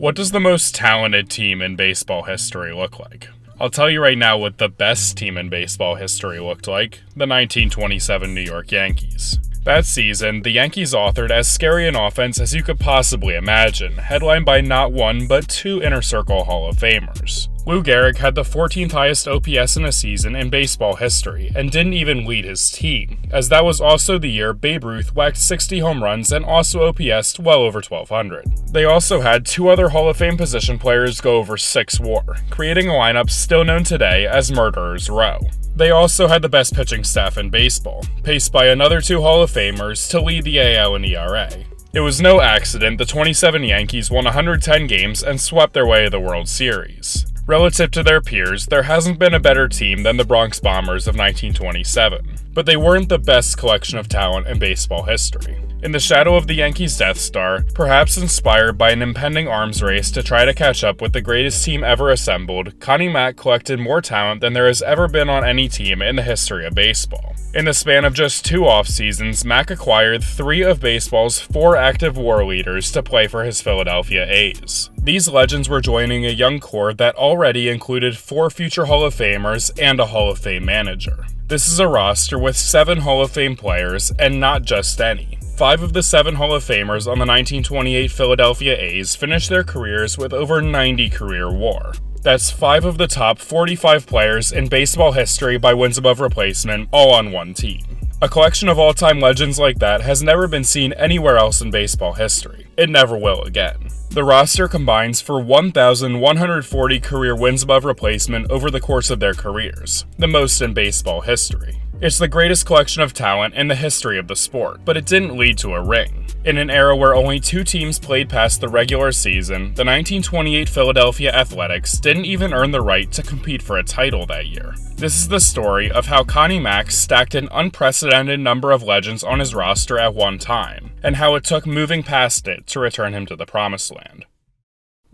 What does the most talented team in baseball history look like? I'll tell you right now what the best team in baseball history looked like, the 1927 New York Yankees. That season, the Yankees authored as scary an offense as you could possibly imagine, headlined by not one but two Inner Circle Hall of Famers. Gehrig had the 14th highest OPS in a season in baseball history, and didn't even lead his team, as that was also the year Babe Ruth whacked 60 home runs and also OPS'd well over 1,200. They also had two other Hall of Fame position players go over 6 WAR, creating a lineup still known today as Murderers Row. They also had the best pitching staff in baseball, paced by another two Hall of Famers to lead the AL in ERA. It was no accident the 27 Yankees won 110 games and swept their way to the World Series. Relative to their peers, there hasn't been a better team than the Bronx Bombers of 1927, but they weren't the best collection of talent in baseball history. In the shadow of the Yankees Death Star, perhaps inspired by an impending arms race to try to catch up with the greatest team ever assembled, Connie Mack collected more talent than there has ever been on any team in the history of baseball. In the span of just 2 off-seasons, Mack acquired 3 of baseball's 4 active WAR leaders to play for his Philadelphia A's. These legends were joining a young core that already included 4 future Hall of Famers and a Hall of Fame manager. This is a roster with 7 Hall of Fame players, and not just any. 5 of the 7 Hall of Famers on the 1928 Philadelphia A's finished their careers with over 90 career WAR. That's 5 of the top 45 players in baseball history by wins above replacement, all on one team. A collection of all-time legends like that has never been seen anywhere else in baseball history. It never will again. The roster combines for 1,140 career wins above replacement over the course of their careers, the most in baseball history. It's the greatest collection of talent in the history of the sport, but it didn't lead to a ring. In an era where only 2 teams played past the regular season, the 1928 Philadelphia Athletics didn't even earn the right to compete for a title that year. This is the story of how Connie Mack stacked an unprecedented number of legends on his roster at one time, and how it took moving past it to return him to the promised land.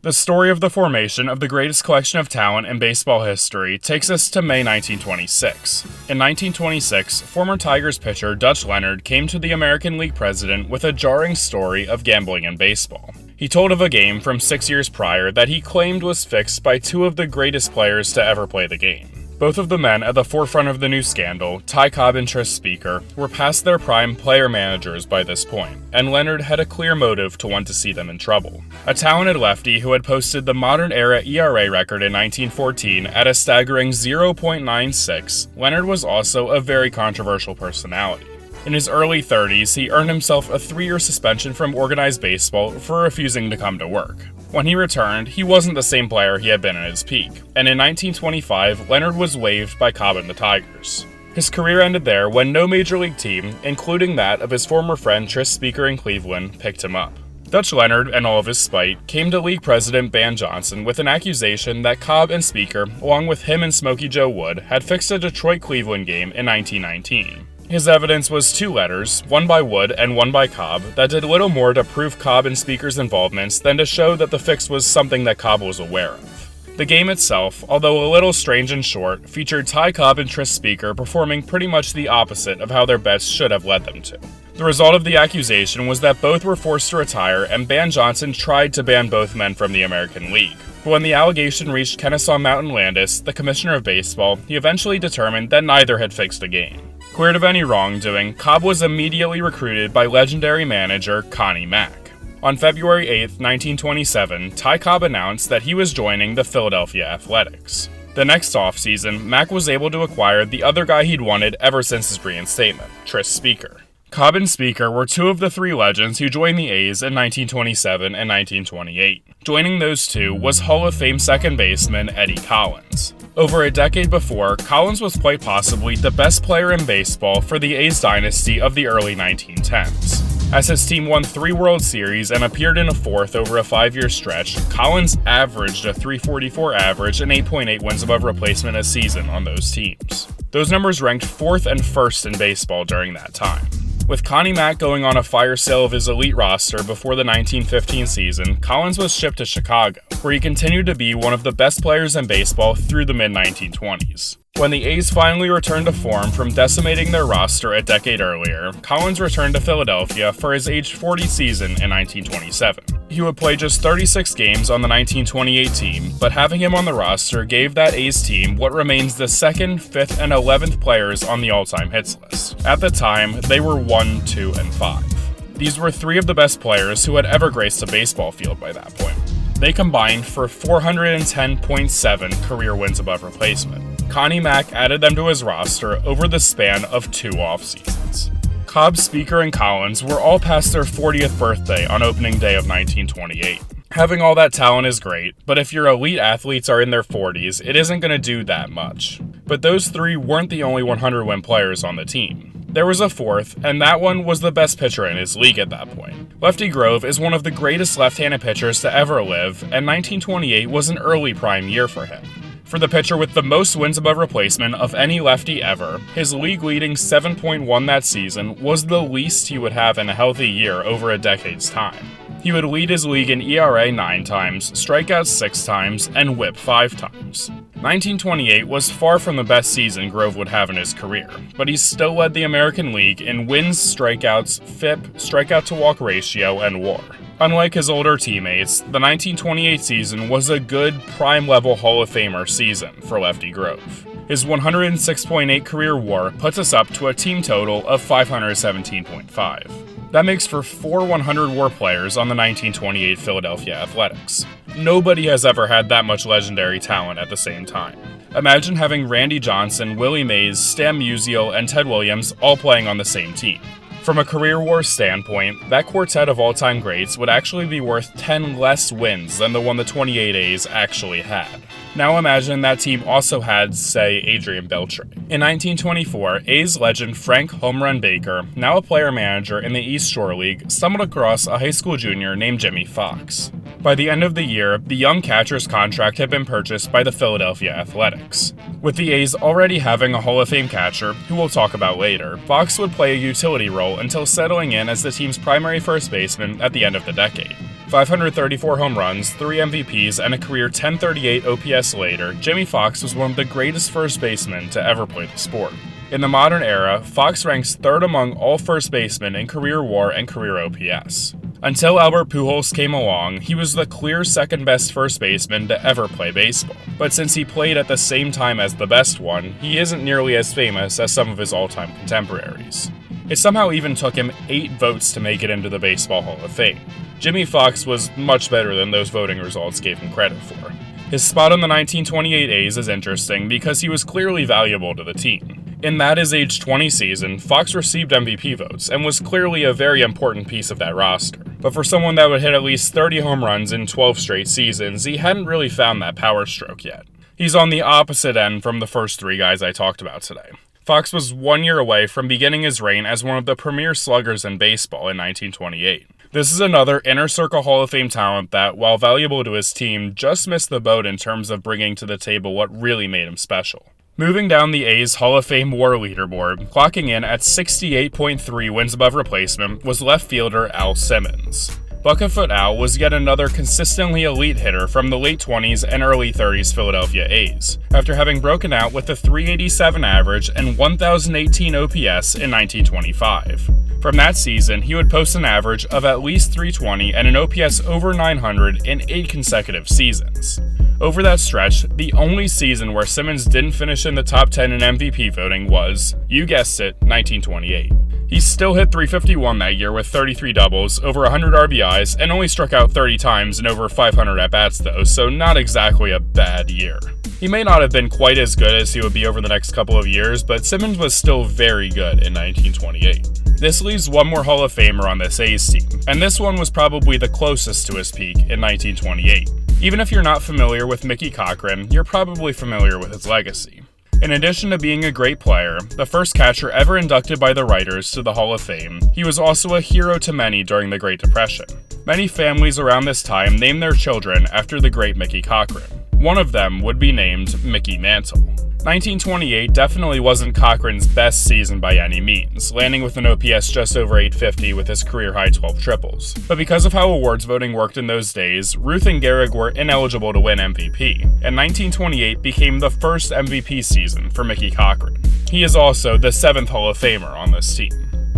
The story of the formation of the greatest collection of talent in baseball history takes us to May 1926. In 1926, former Tigers pitcher Dutch Leonard came to the American League president with a jarring story of gambling in baseball. He told of a game from 6 years prior that he claimed was fixed by 2 of the greatest players to ever play the game. Both of the men at the forefront of the new scandal, Ty Cobb and Tris Speaker, were past their prime player-managers by this point, and Leonard had a clear motive to want to see them in trouble. A talented lefty who had posted the modern-era ERA record in 1914 at a staggering 0.96, Leonard was also a very controversial personality. In his early 30s, he earned himself a 3-year suspension from organized baseball for refusing to come to work. When he returned, he wasn't the same player he had been at his peak, and in 1925, Leonard was waived by Cobb and the Tigers. His career ended there when no major league team, including that of his former friend Tris Speaker in Cleveland, picked him up. Dutch Leonard, and all of his spite, came to league president Ban Johnson with an accusation that Cobb and Speaker, along with him and Smokey Joe Wood, had fixed a Detroit-Cleveland game in 1919. His evidence was 2 letters, one by Wood and one by Cobb, that did little more to prove Cobb and Speaker's involvements than to show that the fix was something that Cobb was aware of. The game itself, although a little strange and short, featured Ty Cobb and Tris Speaker performing pretty much the opposite of how their bets should have led them to. The result of the accusation was that both were forced to retire, and Ban Johnson tried to ban both men from the American League. But when the allegation reached Kennesaw Mountain Landis, the commissioner of baseball, he eventually determined that neither had fixed the game. Cleared of any wrongdoing, Cobb was immediately recruited by legendary manager Connie Mack. On February 8, 1927, Ty Cobb announced that he was joining the Philadelphia Athletics. The next offseason, Mack was able to acquire the other guy he'd wanted ever since his reinstatement, Tris Speaker. Cobb and Speaker were 2 of the 3 legends who joined the A's in 1927 and 1928. Joining those 2 was Hall of Fame second baseman Eddie Collins. Over a decade before, Collins was quite possibly the best player in baseball for the A's dynasty of the early 1910s. As his team won 3 World Series and appeared in a 4th over a 5-year stretch, Collins averaged a .344 average and 8.8 wins above replacement a season on those teams. Those numbers ranked 4th and 1st in baseball during that time. With Connie Mack going on a fire sale of his elite roster before the 1915 season, Collins was shipped to Chicago, where he continued to be one of the best players in baseball through the mid-1920s. When the A's finally returned to form from decimating their roster a decade earlier, Collins returned to Philadelphia for his age 40 season in 1927. He would play just 36 games on the 1928 team, but having him on the roster gave that A's team what remains the 2nd, 5th, and 11th players on the all-time hits list. At the time, they were 1, 2, and 5. These were 3 of the best players who had ever graced a baseball field by that point. They combined for 410.7 career wins above replacement. Connie Mack added them to his roster over the span of 2 off-seasons. Cobb, Speaker, and Collins were all past their 40th birthday on opening day of 1928. Having all that talent is great, but if your elite athletes are in their 40s, it isn't going to do that much. But those 3 weren't the only 100-win players on the team. There was a 4th, and that one was the best pitcher in his league at that point. Lefty Grove is one of the greatest left-handed pitchers to ever live, and 1928 was an early prime year for him. For the pitcher with the most wins above replacement of any lefty ever, his league-leading 7.1 that season was the least he would have in a healthy year over a decade's time. He would lead his league in ERA 9 times, strikeouts 6 times, and whip 5 times. 1928 was far from the best season Grove would have in his career, but he still led the American League in wins, strikeouts, FIP, strikeout-to-walk ratio, and WAR. Unlike his older teammates, the 1928 season was a good, prime-level Hall of Famer season for Lefty Grove. His 106.8 career WAR puts us up to a team total of 517.5. That makes for 4 100 WAR players on the 1928 Philadelphia Athletics. Nobody has ever had that much legendary talent at the same time. Imagine having Randy Johnson, Willie Mays, Stan Musial, and Ted Williams all playing on the same team. From a career WAR standpoint, that quartet of all-time greats would actually be worth 10 less wins than the one the 28 A's actually had. Now imagine that team also had, say, Adrian Beltre. In 1924, A's legend Frank Home Run Baker, now a player-manager in the East Shore League, stumbled across a high school junior named Jimmy Fox. By the end of the year, the young catcher's contract had been purchased by the Philadelphia Athletics. With the A's already having a Hall of Fame catcher, who we'll talk about later, Fox would play a utility role until settling in as the team's primary first baseman at the end of the decade. 534 home runs, 3 MVPs, and a career 1038 OPS later, Jimmy Fox was one of the greatest first basemen to ever play the sport. In the modern era, Fox ranks 3rd among all first basemen in career WAR and career OPS. Until Albert Pujols came along, he was the clear second best first baseman to ever play baseball. But since he played at the same time as the best one, he isn't nearly as famous as some of his all-time contemporaries. It somehow even took him 8 votes to make it into the Baseball Hall of Fame. Jimmy Fox was much better than those voting results gave him credit for. His spot on the 1928 A's is interesting because he was clearly valuable to the team. In that his age 20 season, Fox received MVP votes and was clearly a very important piece of that roster. But for someone that would hit at least 30 home runs in 12 straight seasons, he hadn't really found that power stroke yet. He's on the opposite end from the first 3 guys I talked about today. Fox was 1 year away from beginning his reign as one of the premier sluggers in baseball in 1928. This is another Inner Circle Hall of Fame talent that, while valuable to his team, just missed the boat in terms of bringing to the table what really made him special. Moving down the A's Hall of Fame WAR leaderboard, clocking in at 68.3 wins above replacement, was left fielder Al Simmons. Buckefoot Al was yet another consistently elite hitter from the late 20s and early 30s Philadelphia A's, after having broken out with a .387 average and 1,018 OPS in 1925. From that season, he would post an average of at least .320 and an OPS over 900 in 8 consecutive seasons. Over that stretch, the only season where Simmons didn't finish in the top 10 in MVP voting was, you guessed it, 1928. He still hit .351 that year with 33 doubles, over 100 RBIs, and only struck out 30 times in over 500 at-bats though, so not exactly a bad year. He may not have been quite as good as he would be over the next couple of years, but Simmons was still very good in 1928. This leaves one more Hall of Famer on this A's team, and this one was probably the closest to his peak in 1928. Even if you're not familiar with Mickey Cochrane, you're probably familiar with his legacy. In addition to being a great player, the first catcher ever inducted by the writers to the Hall of Fame, he was also a hero to many during the Great Depression. Many families around this time named their children after the great Mickey Cochrane. One of them would be named Mickey Mantle. 1928 definitely wasn't Cochrane's best season by any means, landing with an OPS just over 850 with his career-high 12 triples. But because of how awards voting worked in those days, Ruth and Gehrig were ineligible to win MVP, and 1928 became the first MVP season for Mickey Cochrane. He is also the 7th Hall of Famer on this team.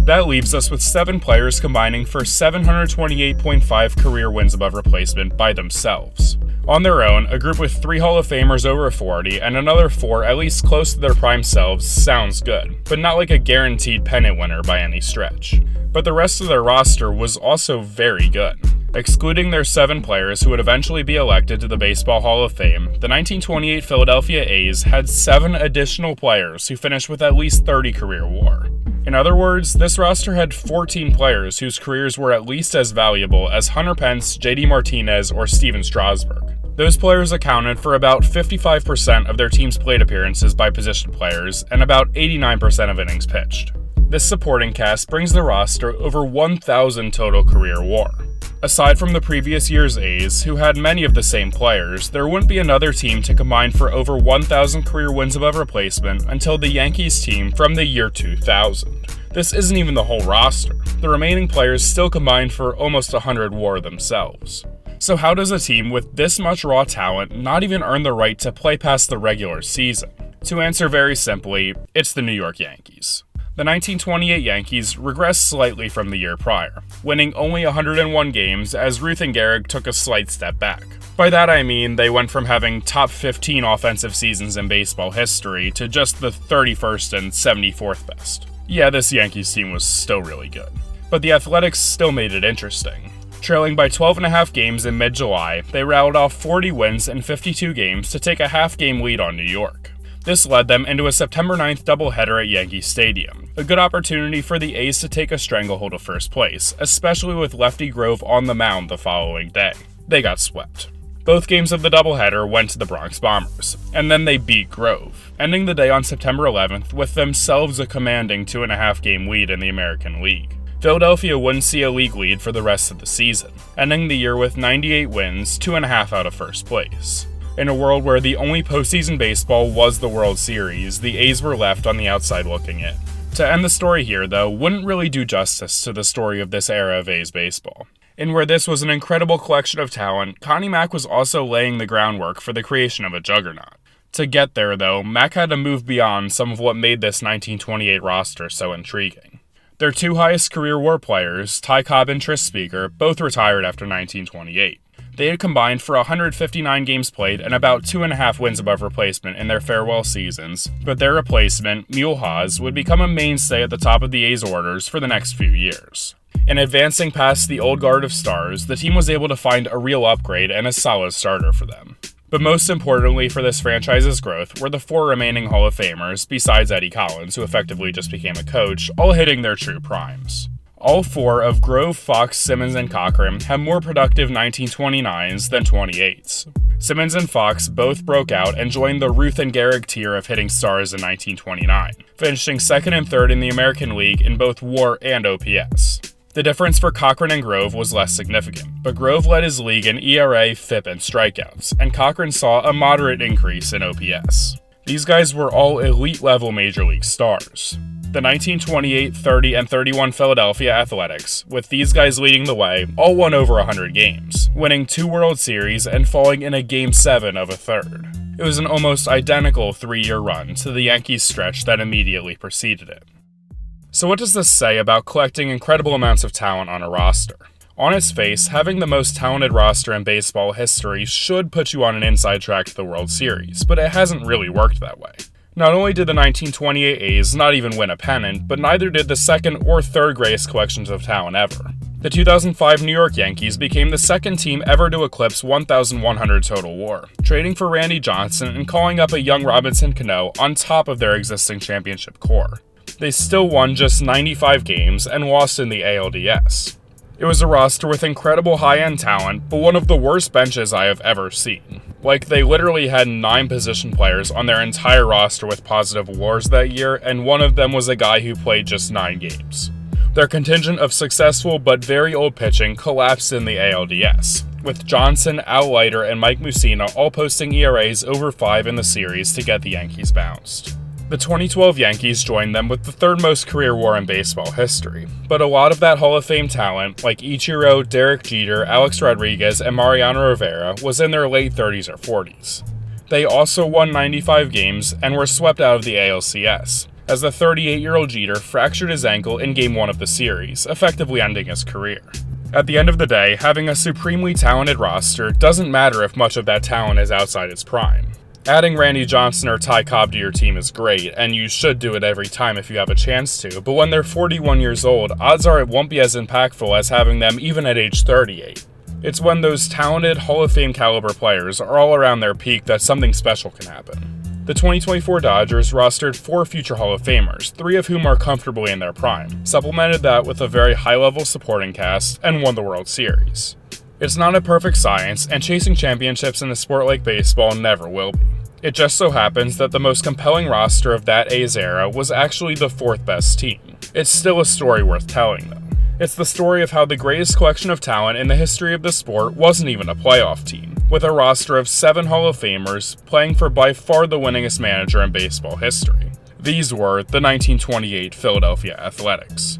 That leaves us with 7 players combining for 728.5 career wins above replacement by themselves. On their own, a group with 3 Hall of Famers over 40 and another 4 at least close to their prime selves sounds good, but not like a guaranteed pennant winner by any stretch. But the rest of their roster was also very good. Excluding their 7 players who would eventually be elected to the Baseball Hall of Fame, the 1928 Philadelphia A's had 7 additional players who finished with at least 30 career WAR. In other words, this roster had 14 players whose careers were at least as valuable as Hunter Pence, JD Martinez, or Steven Strasburg. Those players accounted for about 55% of their team's plate appearances by position players and about 89% of innings pitched. This supporting cast brings the roster over 1,000 total career WAR. Aside from the previous year's A's, who had many of the same players, there wouldn't be another team to combine for over 1,000 career wins above replacement until the Yankees team from the year 2000. This isn't even the whole roster. The remaining players still combined for almost 100 WAR themselves. So how does a team with this much raw talent not even earn the right to play past the regular season? To answer very simply, it's the New York Yankees. The 1928 Yankees regressed slightly from the year prior, winning only 101 games as Ruth and Gehrig took a slight step back. By that I mean they went from having top 15 offensive seasons in baseball history to just the 31st and 74th best. Yeah, this Yankees team was still really good, but the Athletics still made it interesting. Trailing by 12.5 games in mid-July, they rattled off 40 wins in 52 games to take a half-game lead on New York. This led them into a September 9th doubleheader at Yankee Stadium, a good opportunity for the A's to take a stranglehold of first place, especially with Lefty Grove on the mound the following day. They got swept. Both games of the doubleheader went to the Bronx Bombers, and then they beat Grove, ending the day on September 11th with themselves a commanding 2.5-game lead in the American League. Philadelphia wouldn't see a league lead for the rest of the season, ending the year with 98 wins, 2.5 out of first place. In a world where the only postseason baseball was the World Series, the A's were left on the outside looking in. To end the story here, though, wouldn't really do justice to the story of this era of A's baseball. And where this was an incredible collection of talent, Connie Mack was also laying the groundwork for the creation of a juggernaut. To get there, though, Mack had to move beyond some of what made this 1928 roster so intriguing. Their 2 highest career WAR players, Ty Cobb and Tris Speaker, both retired after 1928. They had combined for 159 games played and about 2.5 wins above replacement in their farewell seasons, but their replacement, Mule Haas, would become a mainstay at the top of the A's orders for the next few years. In advancing past the old guard of stars, the team was able to find a real upgrade and a solid starter for them. But most importantly for this franchise's growth were the 4 remaining Hall of Famers, besides Eddie Collins, who effectively just became a coach, all hitting their true primes. All 4 of Grove, Fox, Simmons, and Cochran have more productive 1929s than 28s. Simmons and Fox both broke out and joined the Ruth and Gehrig tier of hitting stars in 1929, finishing 2nd and 3rd in the American League in both WAR and OPS. The difference for Cochran and Grove was less significant, but Grove led his league in ERA, FIP, and strikeouts, and Cochran saw a moderate increase in OPS. These guys were all elite-level Major League stars. The 1928, 30, and 31 Philadelphia Athletics, with these guys leading the way, all won over 100 games, winning 2 World Series and falling in a Game 7 of a third. It was an almost identical 3-year run to the Yankees stretch that immediately preceded it. So what does this say about collecting incredible amounts of talent on a roster? On its face, having the most talented roster in baseball history should put you on an inside track to the World Series, but it hasn't really worked that way. Not only did the 1928 A's not even win a pennant, but neither did the 2nd or 3rd greatest collections of talent ever. The 2005 New York Yankees became the 2nd team ever to eclipse 1,100 total WAR, trading for Randy Johnson and calling up a young Robinson Cano on top of their existing championship core. They still won just 95 games and lost in the ALDS. It was a roster with incredible high-end talent, but one of the worst benches I have ever seen. Like, they literally had 9 position players on their entire roster with positive WARs that year, and one of them was a guy who played just 9 games. Their contingent of successful but very old pitching collapsed in the ALDS, with Johnson, Al Leiter, and Mike Mussina all posting ERAs over 5 in the series to get the Yankees bounced. The 2012 Yankees joined them with the 3rd most career WAR in baseball history, but a lot of that Hall of Fame talent, like Ichiro, Derek Jeter, Alex Rodriguez, and Mariano Rivera, was in their late 30s or 40s. They also won 95 games and were swept out of the ALCS, as the 38-year-old Jeter fractured his ankle in Game 1 of the series, effectively ending his career. At the end of the day, having a supremely talented roster doesn't matter if much of that talent is outside its prime. Adding Randy Johnson or Ty Cobb to your team is great, and you should do it every time if you have a chance to, but when they're 41 years old, odds are it won't be as impactful as having them even at age 38. It's when those talented Hall of Fame caliber players are all around their peak that something special can happen. The 2024 Dodgers rostered 4 future Hall of Famers, 3 of whom are comfortably in their prime, supplemented that with a very high-level supporting cast, and won the World Series. It's not a perfect science, and chasing championships in a sport like baseball never will be. It just so happens that the most compelling roster of that A's era was actually the 4th best team. It's still a story worth telling, though. It's the story of how the greatest collection of talent in the history of the sport wasn't even a playoff team, with a roster of 7 Hall of Famers playing for by far the winningest manager in baseball history. These were the 1928 Philadelphia Athletics.